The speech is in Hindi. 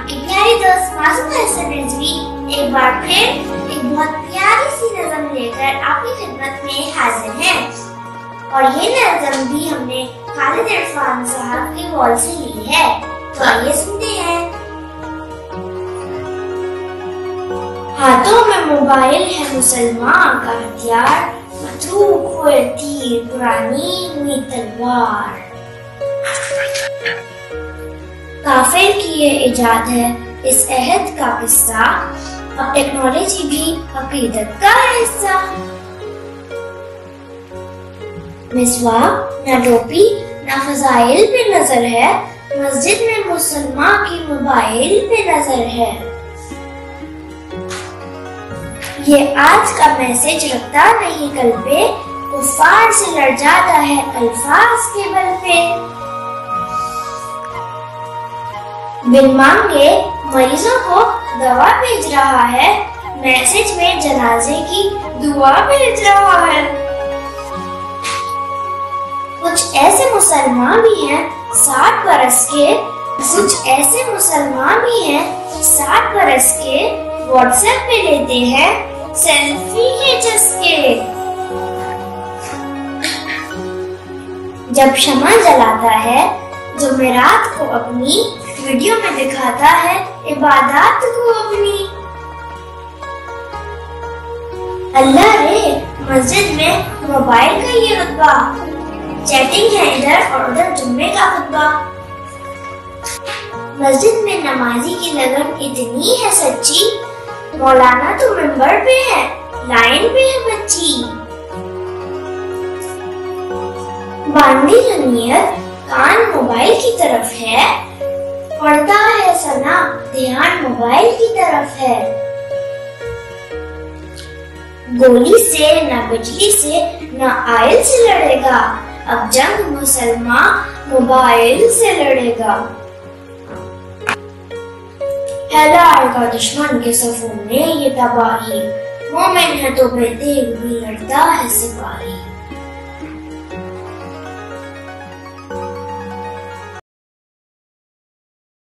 आपकी प्यारी दोस्त मासूम हसन रिजवी एक बार फिर एक बहुत प्यारी सी नज़म लेकर आपकी खिदमत में हाजिर है। और ये नज़म भी हमने खालिद इरफान साहब की वॉल से ली है, तो आइए सुनते हैं। हाथों में मोबाइल है मुसलमान का हथियार, बंदूक हुए तीर पुरानी हुई तलवार। काफिर की ये इजाद है इस अहद का किस्सा, अब टेक्नोलॉजी भी अकीदत का हिस्सा। मिसवाक न टोपी न फजाइल पे नजर है, मस्जिद में मुसलमान की मोबाइल पे नजर है। ये आज का मैसेज रखता नहीं कल पे, कुफ्फार से लड़ जाता है अल्फाज के बल पे। बिन मांगे मरीजों को दवा भेज रहा है, मैसेज में जनाजे की दुआ भेज रहा है। कुछ ऐसे मुसलमान भी हैं 60 बरस के, कुछ ऐसे मुसलमान भी हैं 60 बरस के, व्हाट्सएप पे लेते हैं सेल्फी के चस्के। जब शमा जलाता है जुमेरात को अपनी, वीडियो में दिखाता है इबादत को अपनी। अल्लाह रे मस्जिद में मोबाइल का ये रुतबा, चैटिंग है इधर और उधर जुम्मे का खुतबा। मस्जिद में नमाजी की लगन इतनी है सच्ची, मौलाना तो मिंबर पे है लाइन पे है बच्ची। बांधी जो नियत कान मोबाइल की तरफ है, पढ़ता है सना ध्यान मोबाइल की तरफ है। गोली से न बिजली से न आयल से लड़ेगा, अब जंग मुसलमान मोबाइल से लड़ेगा। आएगा दुश्मन के सफों में ये तबाही, मोमिन है तो बेतेग भी लड़ता है सिपाही।